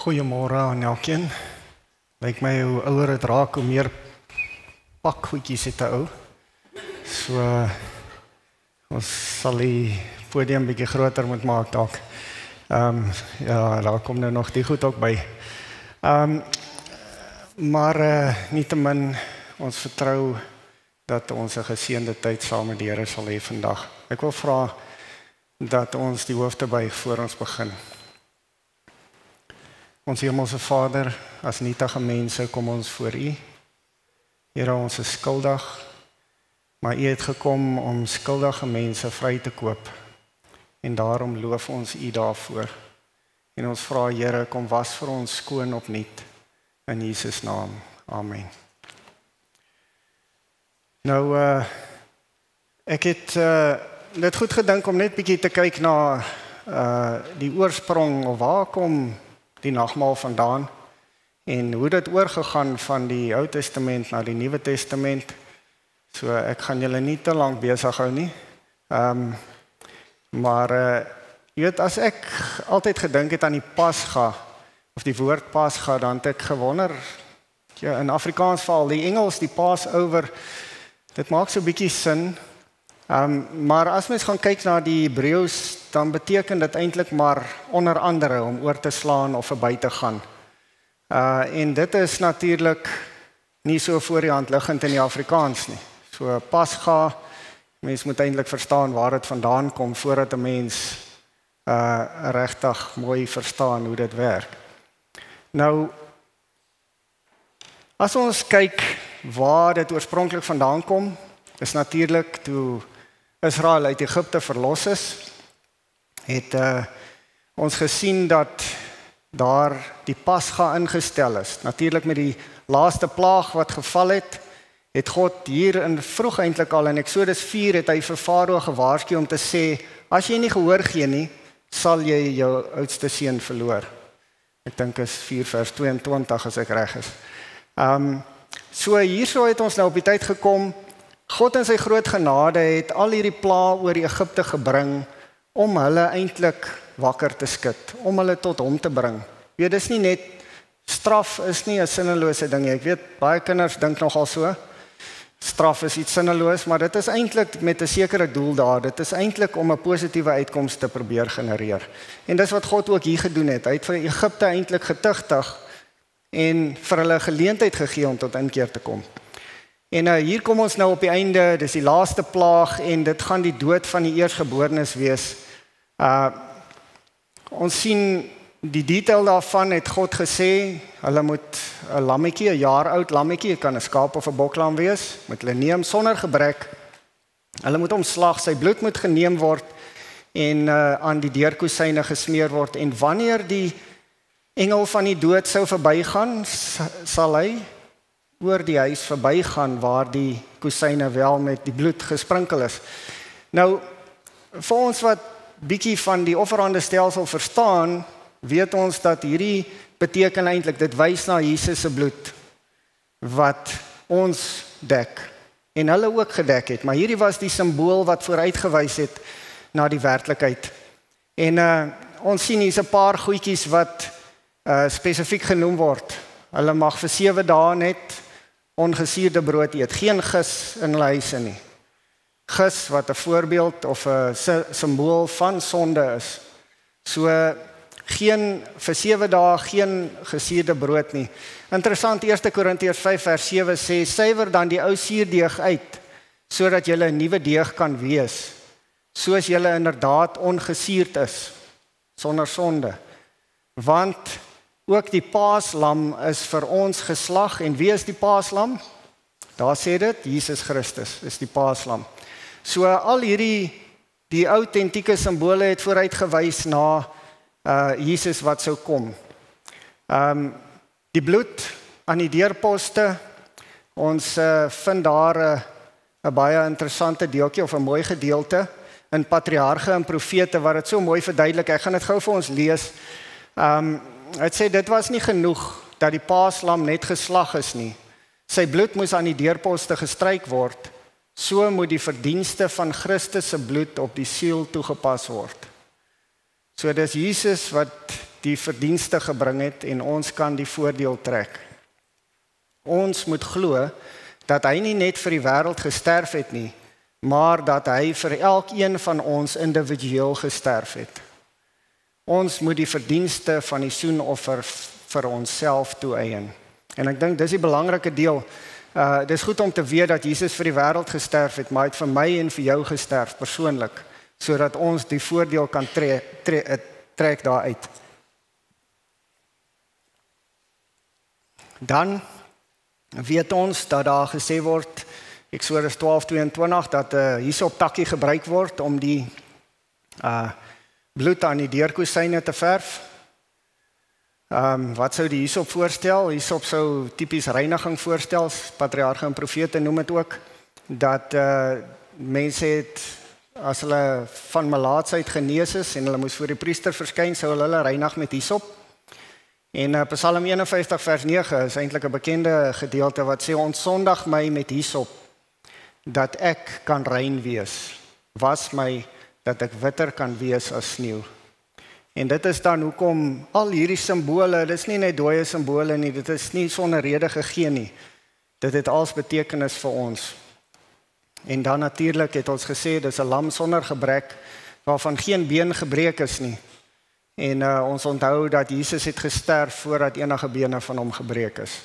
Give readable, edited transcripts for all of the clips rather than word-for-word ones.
Goeiemôre aan elkeen. Lyk my hoe ouer het raak, hoe meer pakgoedjies het 'n ou. So ons sal die podium bietjie groter moet maak dalk. Ja, daar kom nou nog die goed ook by. Maar nietemin ons vertrou dat ons 'n geseënde tyd saam met die Here sal hê vandag. Ek wil vra dat ons die hoofde buig voor ons begin. Ons Hemelse Vader, as nietige mense kom ons voor U. Here, ons is skuldig, maar U het gekom om skuldige mense vry te koop. En daarom loof ons U daarvoor. En ons vra, Here, kom was vir ons skoon opnuut. In Jesus naam. Amen. Nou, ek het net goed gedink om net bietjie te kyk na die oorsprong, of waar kom die nagmaal vandaan, en hoe dit oorgegaan van die Ou Testament na die Nuwe Testament. So ek gaan julle nie te lank besig hou nie. Maar jy weet, as ek altyd gedink het aan die Pasga, of die woord Pasga, dan het ek gewonder, ja, in Afrikaans veral, die Engels, die Passover, dit maak so 'n bietjie sin. Maar as mens gaan kyk na die Hebreëus, dan beteken dit eintlik maar onder andere om oor te slaan of verby te gaan. En dit is natuurlik nie so voor die hand liggend in die Afrikaans nie. So Pasga, mens moet eintlik verstaan waar dit vandaan kom voordat 'n mens regtig mooi verstaan hoe dit werk. Nou, as ons kyk waar dit oorspronklik vandaan kom, is natuurlik toe Israel uit Egipte verlos is, het ons gesien dat daar die Pasga ingestel is. Natuurlik met die laaste plaag wat geval het God hier in vroeg eintlik al in Eksodus 4 het hy vir Farao gewaarsku om te sê, as jy nie gehoor gee nie, sal jy jou oudste seun verloor. Ek dink is 4 vers 22 as ek reg is. So hierso het ons nou op die tyd gekom. God in sy groot genade het al hierdie pla oor Egipte gebring om hulle eintlik wakker te skud, om hulle tot hom te bring. Weet, dis nie net, straf is nie 'n sinnelose ding nie. Ek weet, baie kinders dink nogal so, straf is iets sinneloos, maar dit is eintlik met 'n sekere doel daar. Dit is eintlik om 'n positiewe uitkoms te probeer genereer. En dis wat God ook hier gedoen het. Hy het vir Egipte eintlik getuigtig en vir hulle geleentheid gegee om tot inkeer te kom. En hier kom ons nou op die einde, dis die laaste plaag, en dit gaan die dood van die eersgeborenes wees. Ons sien die detail daarvan, het God gesê, hulle moet 'n lammetjie, 'n jaar oud lammetjie, kan 'n skaap of 'n boklam wees, moet hulle neem sonder gebrek. Hulle moet hom slag, sy bloed moet geneem word en aan die deurkosyne gesmeer word. En wanneer die engel van die dood sou verbygaan, sal hy oor die huis verbygaan waar die kosyne wel met die bloed gesprinkel is. Nou, vir ons wat bietjie van die offerhandestelsel verstaan, weet ons dat hierdie beteken eintlik, dit wys na Jesus se bloed, wat ons dek, en hulle ook gedek het, maar hierdie was die simbool wat vooruitgewys het na die werklikheid. En ons sien hier's 'n paar goedjies wat spesifiek genoem word. Hulle mag vir 7 dae net ongesuurde brood eet, geen gis in hulle huise nie. Gis wat 'n voorbeeld of 'n simbool van sonde is. So vir 7 dae geen gesuurde brood nie. Interessant, 1 Korintiërs 5 vers 7 sê, suiwer dan die ou suurdeeg uit, sodat julle 'n nuwe deeg kan wees, soos julle inderdaad ongesuurd is, sonder sonde. Want ook die paaslam is vir ons geslag, en wie is die paaslam? Daar sê dit, Jesus Christus is die paaslam. So al hierdie, die autentieke simbole het vooruitgewys na Jesus wat sou kom. Die bloed aan die deurposte, ons vind daar 'n baie interessante deeltjie of 'n mooi gedeelte in Patriarge en Profete wat dit so mooi verduidelik. Ek gaan dit gou vir ons lees. Het sê dit was nie genoeg dat die paaslam net geslag is nie. Sy bloed moes aan die deurposte gestryk word. So moet die verdienste van Christus se bloed op die siel toegepas word. So dis Jesus wat die verdienste gebring het en ons kan die voordeel trek. Ons moet glo dat hy nie net vir die wêreld gesterf het nie, maar dat hy vir elkeen van ons individueel gesterf het. Ons moet die verdienste van die soenoffer vir onsself toeëien. En ek dink dis die belangrike deel. Dis goed om te weet dat Jesus vir die wêreld gesterf het, maar hy het vir my en vir jou gesterf persoonlik, sodat ons die voordeel kan trek daaruit. Dan weet ons dat daar gesê word, Eksodus 12:22, dat hisoptakkie gebruik word om die bloed aan die deurkosyne te verf. Wat sou die hisop voorstel? Hisop sou tipies reiniging voorstel, patriarge en profete noem dit ook, dat mense het, as hulle van melaatsheid genees is en hulle moes voor die priester verskyn, sou hulle reinig met hisop. En Psalm 51 vers 9 is eintlik 'n bekende gedeelte wat sê, ontsondig my met hisop, dat ek kan rein wees. Was my, dat ek witter kan wees as sneeu. En dit is dan hoekom al hierdie simbole, dit is nie net dooie simbole nie, dit is nie sonder rede gegee nie. Dit het als betekenis vir ons. En dan natuurlik het ons gesê, dis 'n lam sonder gebrek, waarvan geen been gebreek is nie. En ons onthou dat Jesus het gesterf voordat enige bene van hom gebreek is.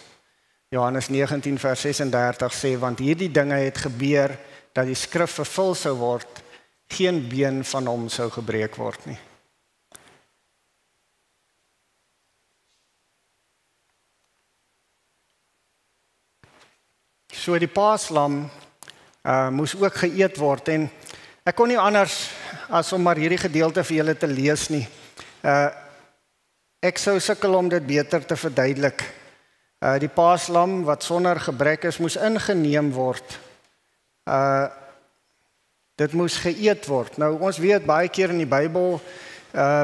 Johannes 19 vers 36 sê, want hierdie dinge het gebeur, dat die skrif vervul sou word, geen been van hom sou gebreek word nie. So die paaslam moes ook geëet word en ek kon nie anders as om maar hierdie gedeelte vir julle te lees nie. Ek sou sukkel om dit beter te verduidelik. Die paaslam wat sonder gebrek is, moes ingeneem word. Dit moes geëet word. Nou ons weet baie keer in die Bybel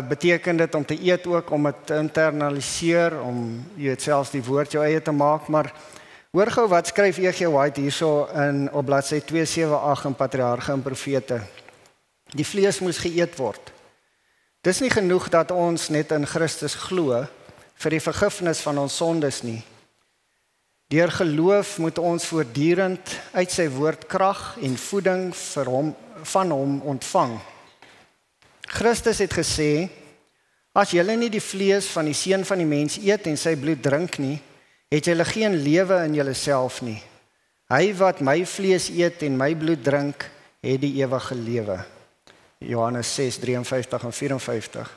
beteken dit om te eet ook, om dit te internaliseer, om jy weet selfs die woord jou eie te maak, maar hoor gou wat skryf E.G. White hierso op bladsy 278 in Patriarge en Profete. Die vlees moes geëet word. Dis nie genoeg dat ons net in Christus glo vir die vergifnis van ons sondes nie. Deur geloof moet ons voortdurend uit sy woord krag en voeding van hom ontvang. Christus het gesê, as julle nie die vlees van die seun van die mens eet en sy bloed drink nie, het julle geen lewe in julleself nie. Hy wat my vlees eet en my bloed drink, het die ewige lewe. Johannes 6:53 en 54.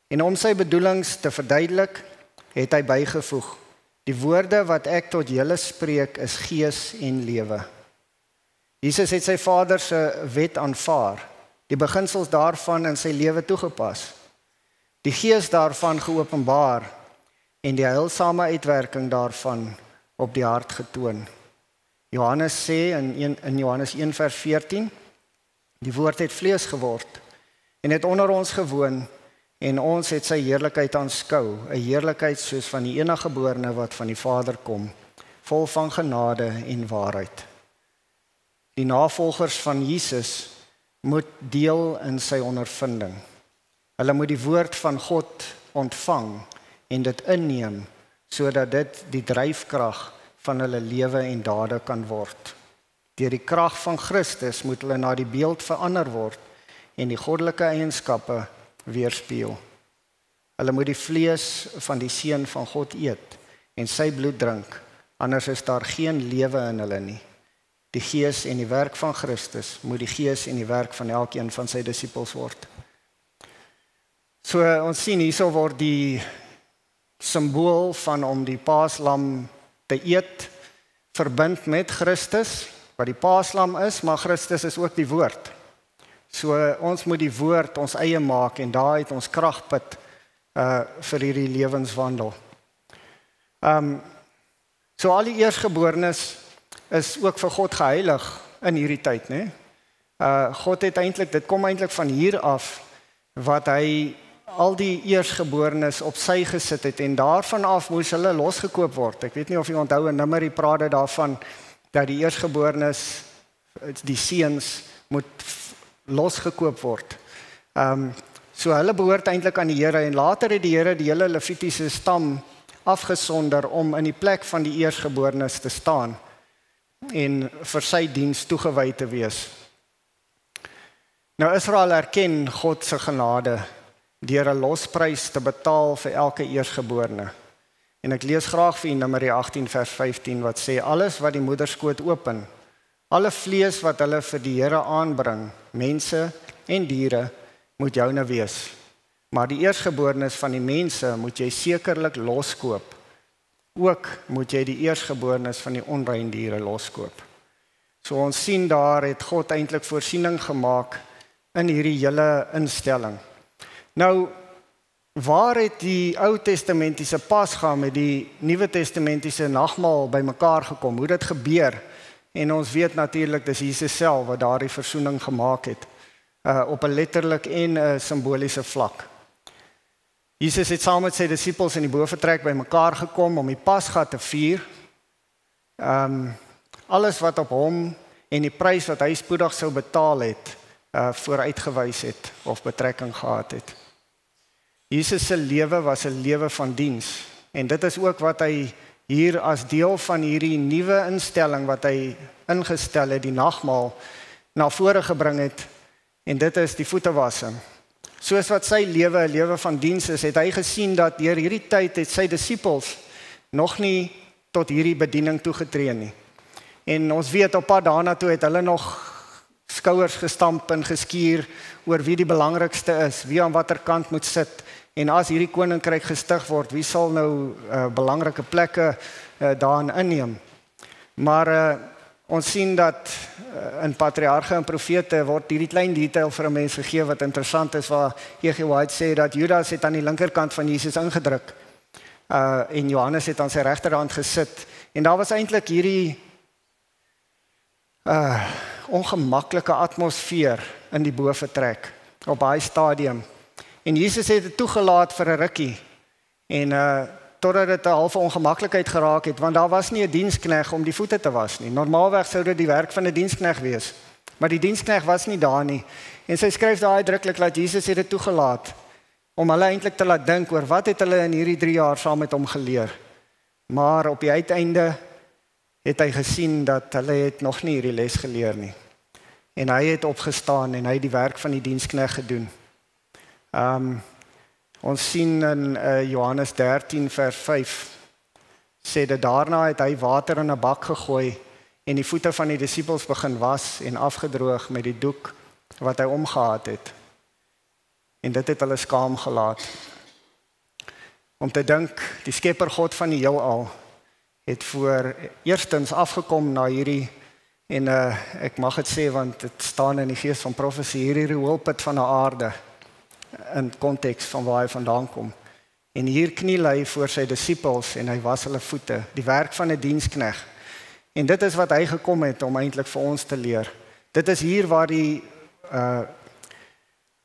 En om sy bedoelings te verduidelik, het hy bygevoeg, die woorde wat ek tot julle spreek is gees en lewe. Jesus het sy Vader se wet aanvaar, die beginsels daarvan in sy lewe toegepas, die gees daarvan geopenbaar en die heilsame uitwerking daarvan op die hart getoon. Johannes sê in Johannes 1 vers 14, die woord het vlees geword en het onder ons gewoon en ons het sy heerlikheid aanskou, 'n heerlikheid soos van die eniggeborene wat van die Vader kom, vol van genade en waarheid. Die navolgers van Jesus moet deel in sy ondervinding. Hulle moet die woord van God ontvang en dit inneem, sodat dit die dryfkrag van hulle lewe en dade kan word. Deur die krag van Christus moet hulle na die beeld verander word en die goddelike eienskappe weerspieël. Hulle moet die vlees van die seun van God eet en sy bloed drink, anders is daar geen lewe in hulle nie. Die gees en die werk van Christus moet die gees en die werk van elkeen van sy disippels word. So ons sien hierso word die simbool van om die paaslam te eet verbind met Christus, wat die paaslam is, maar Christus is ook die woord. So ons moet die woord ons eie maak en daar het ons kragput vir hierdie lewenswandel. So al die eersgeborenes is ook vir God geheilig in hierdie tyd, né? God het eintlik, dit kom eintlik van hier af wat hy al die eersgeborenes op sy gesit het en daarvan af moes hulle losgekoop word. Ek weet nie of jy onthou in Numeri praat dit daarvan dat die eersgeborenes, die seuns moet losgekoop word. So hulle behoort eintlik aan die Here en later het die Here die hele Levitiese stam afgesonder om in die plek van die eersgeborenes te staan en vir sy diens toegewy te wees. Nou Israel erken God se genade deur 'n losprys te betaal vir elke eersgeborene. En ek lees graag vir u Numeri 18 vers 15 wat sê alles wat die moederskoot open, alle vlees wat hulle vir die Here aanbring, mense en diere, moet joune wees. Maar die eersgeborenes van die mense moet jy sekerlik loskoop. Ook moet jy die eersgeborenes van die onrein diere loskoop. So ons sien daar het God eintlik voorsiening gemaak in hierdie hele instelling. Nou, waar het die Ou Testamentiese Pasga met die Nuwe Testamentiese nagmaal bymekaar gekom? Hoe dit gebeur? En ons weet natuurlik dis Jesus self wat daardie versoening gemaak het op 'n letterlik en 'n simboliese vlak. Jesus het saam met sy disippels in die bovertrek bymekaar gekom om die Pasga te vier. Alles wat op hom en die prys wat hy spoedig sou betaal het, vooruitgewys het of betrekking gehad het. Jesus se lewe was 'n lewe van diens en dit is ook wat hy hier as deel van hierdie nuwe instelling wat hy ingestel het, die nagmaal, na vore gebring het en dit is die voetewassing. Soos wat sy lewe 'n lewe van diens is, het hy gesien dat deur hierdie tyd het sy disippels nog nie tot hierdie bediening toegetree nie. En ons weet op pad daarna toe het hulle nog skouers gestamp en geskuur oor wie die belangrikste is, wie aan watter kant moet sit. En as hierdie koninkryk gestig word, wie sal nou belangrike plekke daarin inneem? Maar ons sien dat in patriarge en profete word hierdie klein detail vir 'n mens gegee wat interessant is, waar E.G. White sê dat Judas het aan die linkerkant van Jesus ingedruk en Johannes het aan sy regterhand gesit. En daar was eintlik hierdie ongemaklike atmosfeer in die bovertrek op daai stadium. En Jesus het dit toegelaat vir 'n rukkie. En totdat dit 'n halfe ongemaklikheid geraak het, want daar was nie 'n dienskneg om die voete te was nie. Normaalweg sou dit die werk van 'n dienskneg wees, maar die dienskneg was nie daar nie. En sy skryf daar uitdruklik dat Jesus het dit toegelaat om hulle eintlik te laat dink oor wat het hulle in hierdie 3 jaar saam met hom geleer. Maar op die uiteinde het hy gesien dat hulle het nog nie hierdie les geleer nie. En hy het opgestaan en hy het die werk van die dienskneg gedoen. Ons sien in Johannes 13 vers 5 sê dat daarna het hy water in 'n bak gegooi en die voete van die disippels begin was en afgedroog met die doek wat hy omgehad het. En dit het hulle skaam gelaat. Om te dink, die Skepper God van die heelal het voor eerstens afgekom na hierdie en ek mag dit sê want dit staan in die gees van profesie, hierdie rioolput van die aarde in konteks van waar hy vandaan kom. En hier kniel hy voor sy disippels en hy was hulle voete, die werk van 'n dienskneg. En dit is wat hy gekom het om eintlik vir ons te leer. Dit is hier waar die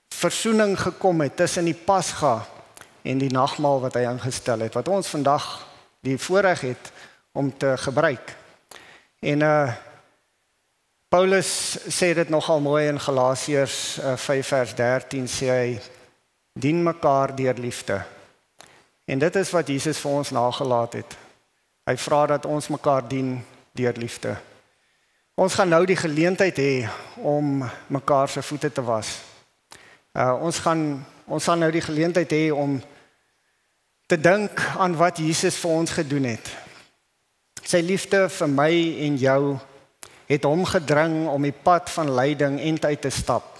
versoening gekom het tussen die Pasga en die nagmaal wat hy ingestel het, wat ons vandag die voorreg het om te gebruik. En Paulus sê dit nogal mooi in Galasiërs 5 vers 13, sê hy, dien mekaar deur liefde. En dit is wat Jesus vir ons nagelaat het. Hy vra dat ons mekaar dien deur liefde. Ons gaan nou die geleentheid hê om mekaar se voete te was. Ons gaan nou die geleentheid hê om te dink aan wat Jesus vir ons gedoen het. Sy liefde vir my en jou het hom gedring om die pad van lyding end uit te stap.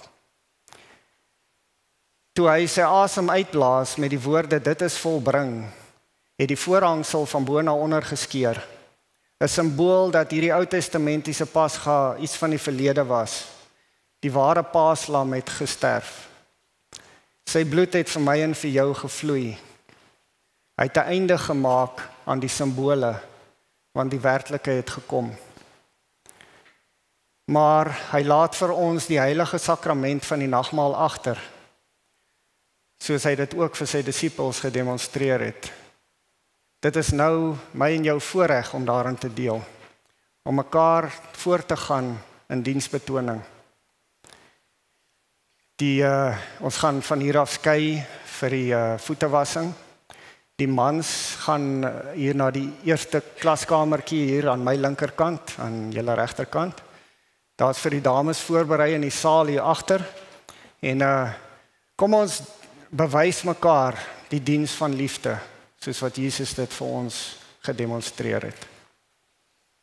Toe hy sy asem uitblaas met die woorde dit is volbring, het die voorhangsel van bo na onder geskeur. 'n Simbool dat hierdie Ou Testamentiese Pasga iets van die verlede was. Die ware Paaslam het gesterf. Sy bloed het vir my en vir jou gevloei. Hy het 'n einde gemaak aan die simbole, want die werklike het gekom. Maar hy laat vir ons die heilige sakrament van die nagmaal agter, soos hy dit ook vir sy disippels gedemonstreer het. Dit is nou my en jou voorreg om daarin te deel, om mekaar voor te gaan in diensbetoning. Ons gaan van hier af skei vir die voetewassing. Die mans gaan hier na die eerste klaskamertjie hier aan my linkerkant, aan julle regterkant. Daar's vir die dames voorberei in die saal hier agter. En kom ons bewys mekaar die diens van liefde, soos wat Jesus dit vir ons gedemonstreer het.